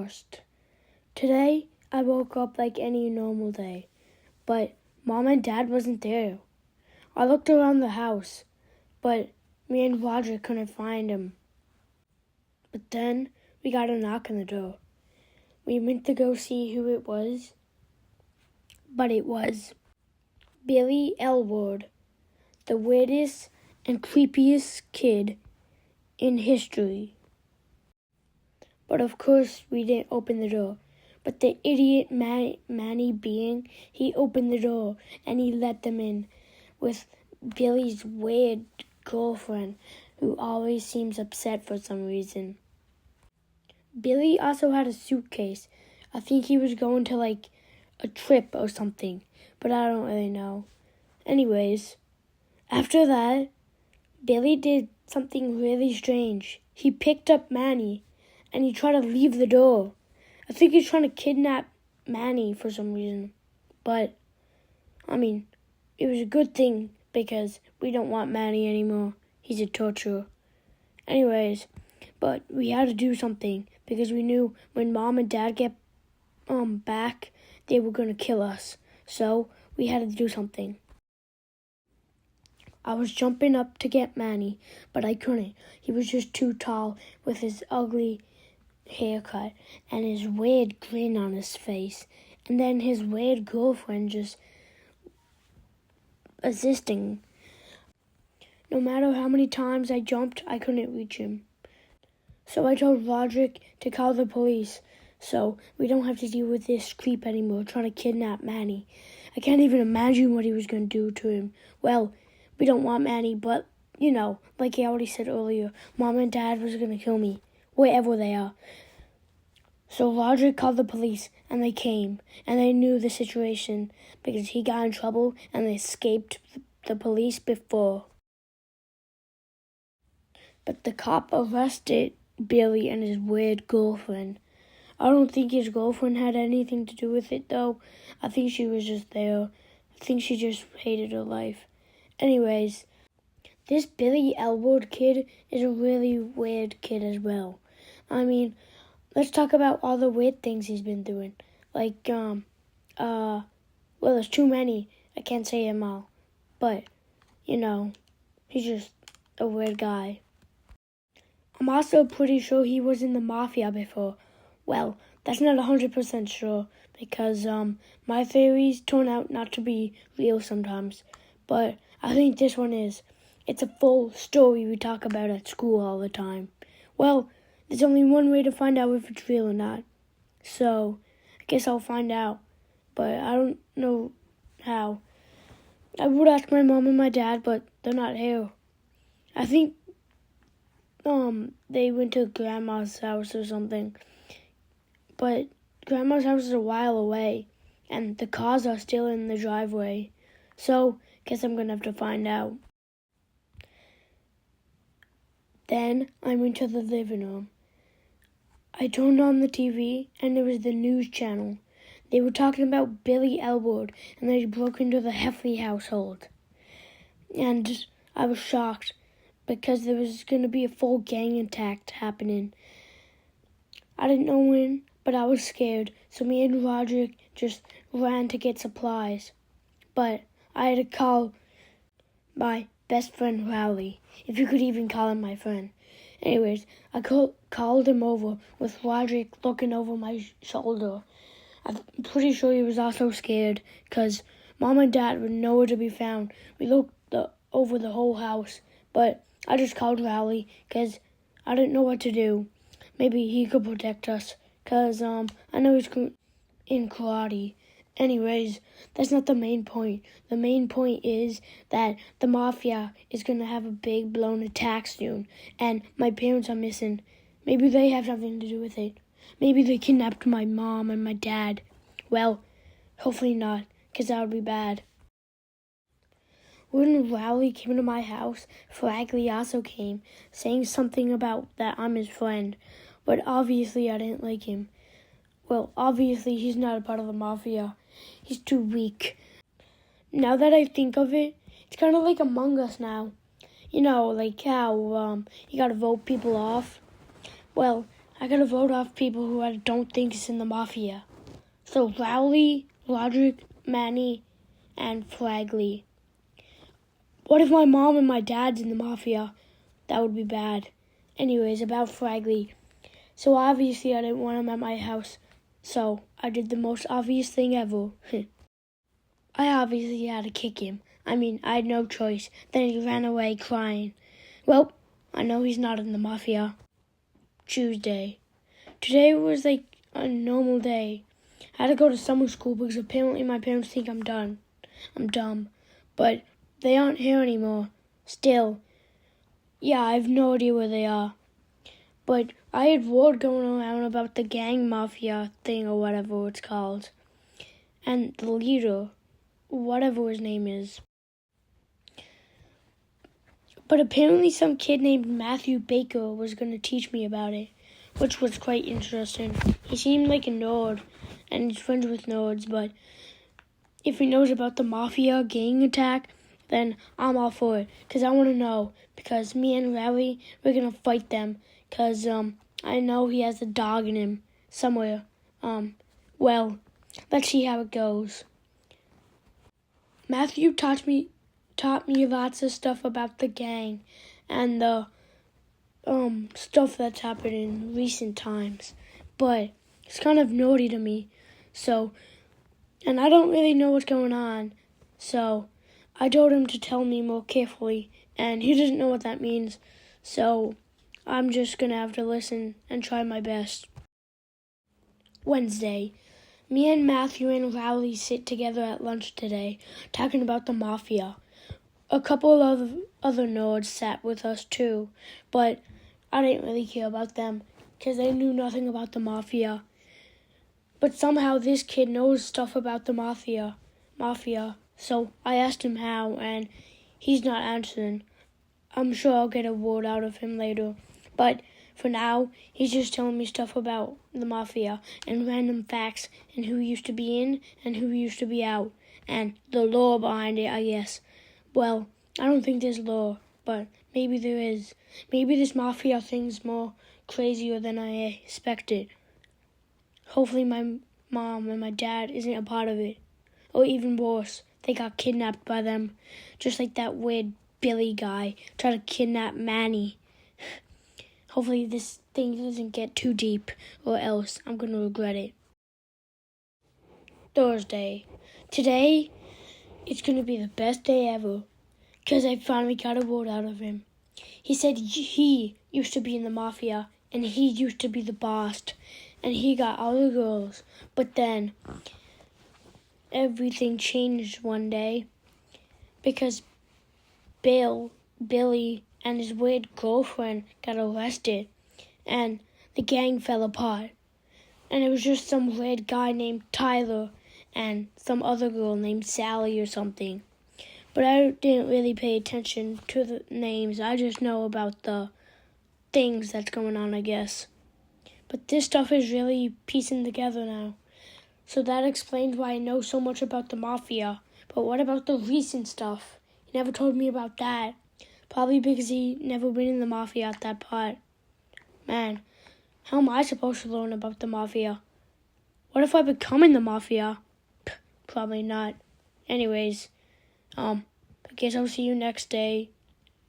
worst. Today, I woke up like any normal day, but Mom and Dad wasn't there. I looked around the house, but me and Roger couldn't find him. But then we got a knock on the door. We went to go see who it was, but it was Billy Elwood, the weirdest and creepiest kid in history. But of course, we didn't open the door. But the idiot Manny being, he opened the door and he let them in with Billy's weird girlfriend, who always seems upset for some reason. Billy also had a suitcase. I think he was going to like a trip or something, but I don't really know. Anyways, after that, Billy did something really strange. He picked up Manny and he tried to leave the door. I think he's trying to kidnap Manny for some reason. But, it was a good thing because we don't want Manny anymore. He's a torturer. Anyways, but we had to do something because we knew when Mom and Dad get back, they were going to kill us. So we had to do something. I was jumping up to get Manny, but I couldn't. He was just too tall with his ugly haircut and his weird grin on his face, and then his weird girlfriend just assisting. No matter how many times I jumped, I couldn't reach him. So I told Roderick to call the police so we don't have to deal with this creep anymore trying to kidnap Manny. I can't even imagine what he was going to do to him. Well, we don't want Manny, but, like I already said earlier, Mom and Dad was going to kill me, wherever they are. So Roger called the police, and they came, and they knew the situation because he got in trouble and they escaped the police before. But the cop arrested Billy and his weird girlfriend. I don't think his girlfriend had anything to do with it, though. I think she was just there. I think she just hated her life. Anyways, this Billy Elwood kid is a really weird kid as well. Let's talk about all the weird things he's been doing. There's too many. I can't say them all. But, he's just a weird guy. I'm also pretty sure he was in the Mafia before. Well, that's not 100% sure because my theories turn out not to be real sometimes. But I think this one is. It's a full story we talk about at school all the time. Well, there's only one way to find out if it's real or not. So, I guess I'll find out. But I don't know how. I would ask my mom and my dad, but they're not here. I think they went to Grandma's house or something. But Grandma's house is a while away, and the cars are still in the driveway. So, guess I'm gonna have to find out. Then I went to the living room. I turned on the TV, and it was the news channel. They were talking about Billy Elwood, and they broke into the Heffley household. And I was shocked, because there was going to be a full gang attack happening. I didn't know when, but I was scared, so me and Roderick just ran to get supplies. But I had to call my best friend Rowley, if you could even call him my friend. Anyways, I called him over with Roderick looking over my shoulder. I'm pretty sure he was also scared because Mom and Dad were nowhere to be found. We looked over the whole house, but I just called Rowley because I didn't know what to do. Maybe he could protect us because I know he's in karate. Anyways, that's not the main point. The main point is that the Mafia is going to have a big blown attack soon, and my parents are missing. Maybe they have something to do with it. Maybe they kidnapped my mom and my dad. Well, hopefully not, because that would be bad. When Rowley came to my house, Fragley also came, saying something about that I'm his friend, but obviously I didn't like him. Well, obviously he's not a part of the Mafia. He's too weak. Now that I think of it, it's kind of like Among Us now. Like how you gotta vote people off. Well, I gotta vote off people who I don't think is in the Mafia. So Rowley, Roderick, Manny, and Flagley. What if my mom and my dad's in the Mafia? That would be bad. Anyways, about Flagley. So obviously I didn't want him at my house. So I did the most obvious thing ever. I obviously had to kick him. I had no choice. Then he ran away crying. Well, I know he's not in the Mafia. Tuesday. Today was like a normal day. I had to go to summer school because apparently my parents think I'm done. I'm dumb. But they aren't here anymore. Still. Yeah, I have no idea where they are. But I had word going around about the gang mafia thing or whatever it's called. And the leader, whatever his name is. But apparently some kid named Matthew Baker was going to teach me about it, which was quite interesting. He seemed like a nerd, and he's friends with nerds, but if he knows about the Mafia gang attack, then I'm all for it, because I want to know, because me and Larry, we're going to fight them, because I know he has a dog in him somewhere. Well, let's see how it goes. Matthew taught me lots of stuff about the gang and the stuff that's happened in recent times, but it's kind of naughty to me. So, and I don't really know what's going on, so I told him to tell me more carefully, and he doesn't know what that means, so I'm just gonna have to listen and try my best. Wednesday. Me and Matthew and Rowley sit together at lunch today, talking about the Mafia. A couple of other nerds sat with us too, but I didn't really care about them because they knew nothing about the Mafia. But somehow this kid knows stuff about the Mafia. So I asked him how, and he's not answering. I'm sure I'll get a word out of him later. But for now, he's just telling me stuff about the Mafia and random facts and who used to be in and who used to be out. And the lore behind it, I guess. Well, I don't think there's lore, but maybe there is. Maybe this Mafia thing's more crazier than I expected. Hopefully my mom and my dad isn't a part of it. Or even worse, they got kidnapped by them. Just like that weird Billy guy tried to kidnap Manny. Hopefully this thing doesn't get too deep, or else I'm going to regret it. Thursday. Today, it's going to be the best day ever, because I finally got a word out of him. He said he used to be in the Mafia, and he used to be the boss, and he got all the girls. But then, everything changed one day, because Billy, and his weird girlfriend got arrested, and the gang fell apart. And it was just some weird guy named Tyler and some other girl named Sally or something. But I didn't really pay attention to the names. I just know about the things that's going on, I guess. But this stuff is really piecing together now. So that explains why I know so much about the Mafia. But what about the recent stuff? He never told me about that. Probably because he never been in the Mafia at that part. Man, how am I supposed to learn about the Mafia? What if I become in the Mafia? Probably not. Anyways, I guess I'll see you next day.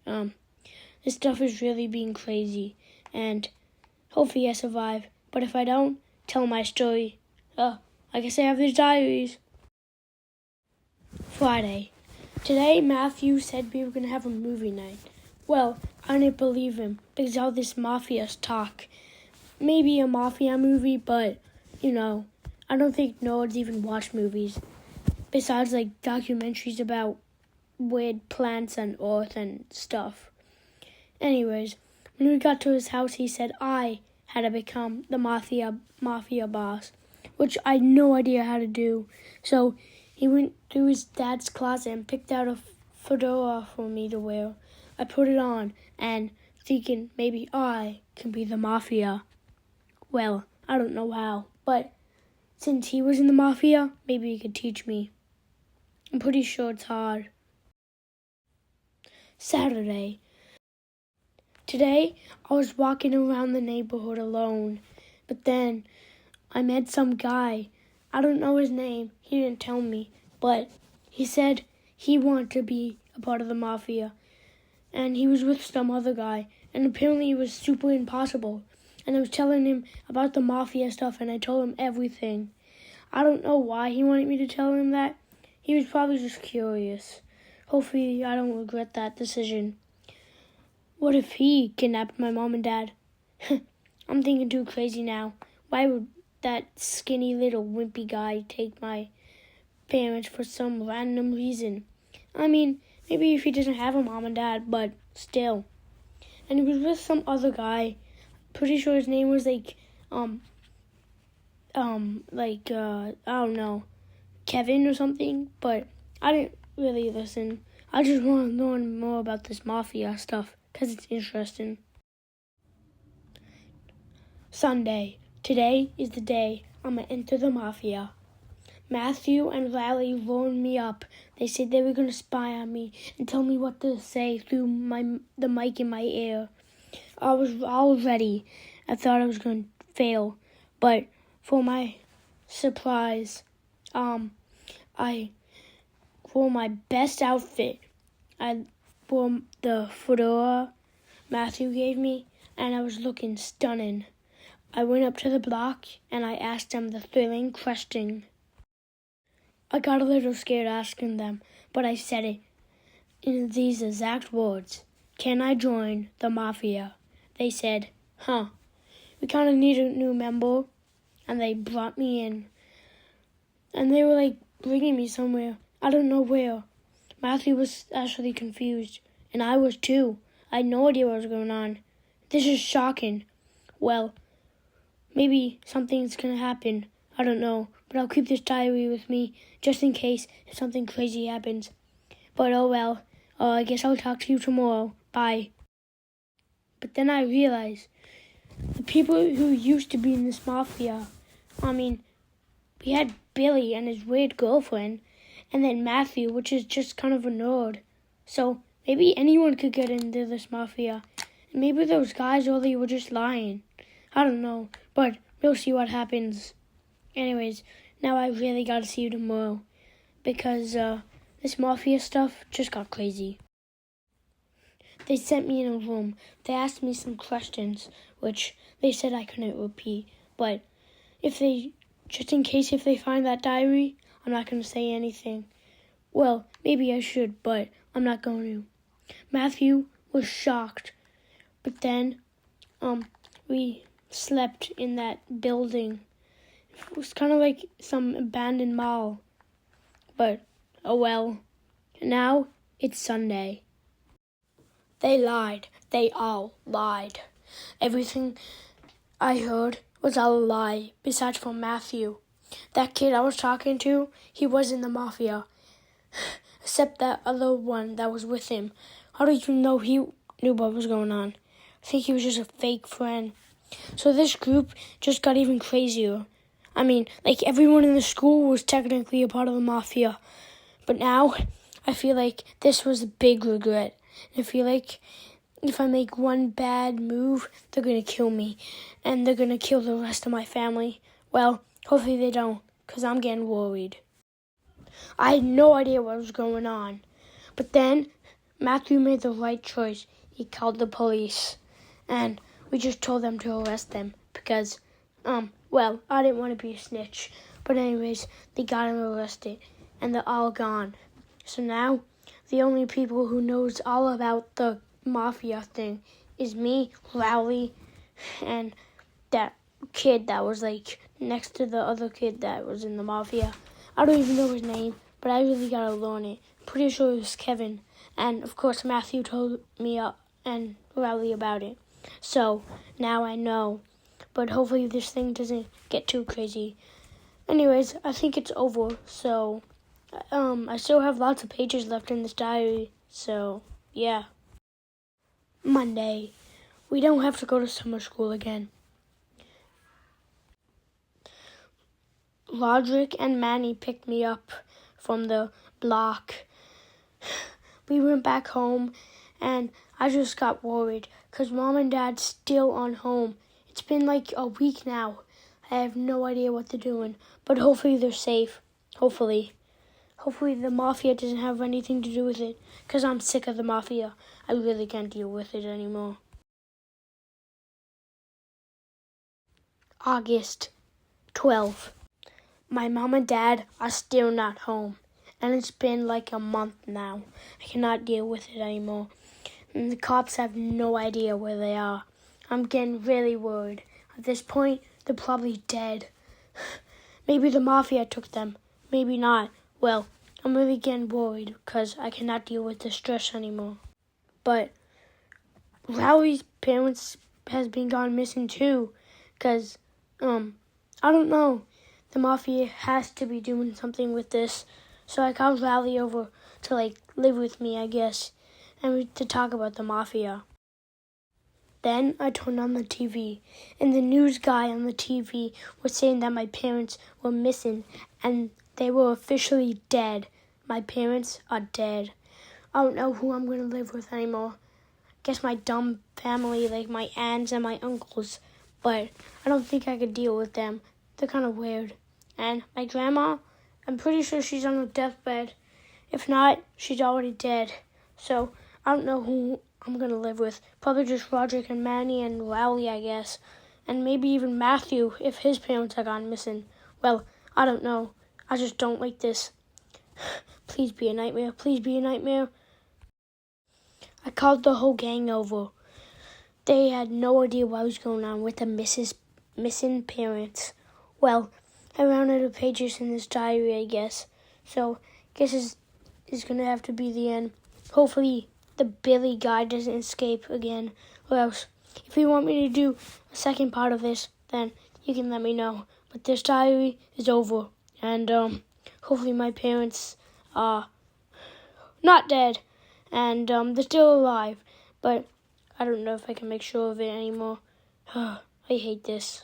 This stuff is really being crazy, and hopefully I survive. But if I don't, tell my story. I guess I have these diaries. Friday. Today, Matthew said we were going to have a movie night. Well, I didn't believe him because all this Mafia talk. Maybe a Mafia movie, but, I don't think nerds even watch movies. Besides, documentaries about weird plants and earth and stuff. Anyways, when we got to his house, he said I had to become the Mafia boss, which I had no idea how to do. So he went to his dad's closet and picked out a fedora for me to wear. I put it on and thinking maybe I can be the Mafia. Well, I don't know how, but since he was in the Mafia, maybe he could teach me. I'm pretty sure it's hard. Saturday. Today, I was walking around the neighborhood alone, but then I met some guy. I don't know his name. He didn't tell me, but he said he wanted to be a part of the Mafia, and he was with some other guy, and apparently it was super impossible. And I was telling him about the Mafia stuff, and I told him everything. I don't know why he wanted me to tell him that. He was probably just curious. Hopefully, I don't regret that decision. What if he kidnapped my mom and dad? I'm thinking too crazy now. Why would that skinny little wimpy guy take my parents for some random reason? I mean, maybe if he doesn't have a mom and dad, but still. And he was with some other guy. Pretty sure his name was I don't know, Kevin or something, but I didn't really listen. I just want to learn more about this Mafia stuff, because it's interesting. Sunday. Today is the day I'm going to enter the Mafia. Matthew and Riley warned me up. They said they were going to spy on me and tell me what to say through the mic in my ear. I was all ready. I thought I was going to fail. But for my surprise, I wore my best outfit. I wore the fedora Matthew gave me, and I was looking stunning. I went up to the block, and I asked them the thrilling question. I got a little scared asking them, but I said it in these exact words. Can I join the Mafia? They said, we kind of need a new member. And they brought me in. And they were bringing me somewhere. I don't know where. Matthew was actually confused. And I was too. I had no idea what was going on. This is shocking. Well, maybe something's going to happen. I don't know. But I'll keep this diary with me just in case if something crazy happens. But oh well. I guess I'll talk to you tomorrow. Bye. But then I realized the people who used to be in this Mafia, we had Billy and his weird girlfriend, and then Matthew, which is just kind of a nerd. So maybe anyone could get into this Mafia. And maybe those guys really were just lying. I don't know, but we'll see what happens. Anyways, now I really gotta see you tomorrow, because this Mafia stuff just got crazy. They sent me in a room. They asked me some questions, which they said I couldn't repeat. But just in case if they find that diary, I'm not going to say anything. Well, maybe I should, but I'm not going to. Matthew was shocked. But then, we slept in that building. It was kind of like some abandoned mall. But, oh well. Now, it's Sunday. They lied. They all lied. Everything I heard was all a lie, besides from Matthew. That kid I was talking to, he was in the Mafia. Except that other one that was with him. How did you know he knew what was going on? I think he was just a fake friend. So this group just got even crazier. Everyone in the school was technically a part of the Mafia. But now, I feel like this was a big regret. I feel like if I make one bad move, they're going to kill me. And they're going to kill the rest of my family. Well, hopefully they don't, because I'm getting worried. I had no idea what was going on. But then, Matthew made the right choice. He called the police. And we just told them to arrest them. Because, I didn't want to be a snitch. But anyways, they got him arrested. And they're all gone. So now, the only people who knows all about the Mafia thing is me, Rowley, and that kid that was next to the other kid that was in the Mafia. I don't even know his name, but I really gotta learn it. I'm pretty sure it was Kevin. And of course Matthew told me and Rowley about it. So now I know. But hopefully this thing doesn't get too crazy. Anyways, I think it's over, so I still have lots of pages left in this diary, so yeah. Monday. We don't have to go to summer school again. Roderick and Manny picked me up from the block. We went back home, and I just got worried because Mom and Dad still aren't home. It's been like a week now. I have no idea what they're doing, but hopefully they're safe. Hopefully. Hopefully the Mafia doesn't have anything to do with it, because I'm sick of the Mafia. I really can't deal with it anymore. August 12th. My mom and dad are still not home, and it's been like a month now. I cannot deal with it anymore. And the cops have no idea where they are. I'm getting really worried. At this point, they're probably dead. Maybe the Mafia took them. Maybe not. Well, I'm really getting worried because I cannot deal with the stress anymore. But Rowley's parents has been gone missing too, because I don't know. The Mafia has to be doing something with this. So I called Rowley over to live with me, I guess, and to talk about the Mafia. Then I turned on the TV, and the news guy on the TV was saying that my parents were missing, and they were officially dead. My parents are dead. I don't know who I'm going to live with anymore. Guess my dumb family, like my aunts and my uncles, but I don't think I could deal with them. They're kind of weird. And my grandma, I'm pretty sure she's on her deathbed. If not, she's already dead. So I don't know who I'm going to live with. Probably just Roderick and Manny and Rowley, I guess. And maybe even Matthew if his parents are gone missing. Well, I don't know. I just don't like this. Please be a nightmare. Please be a nightmare. I called the whole gang over. They had no idea what was going on with the missing parents. Well, I ran out of pages in this diary, I guess. So, guess it's going to have to be the end. Hopefully, the Billy guy doesn't escape again. Or else, if you want me to do a second part of this, then you can let me know. But this diary is over. And, hopefully my parents are not dead. And, they're still alive. But I don't know if I can make sure of it anymore. I hate this.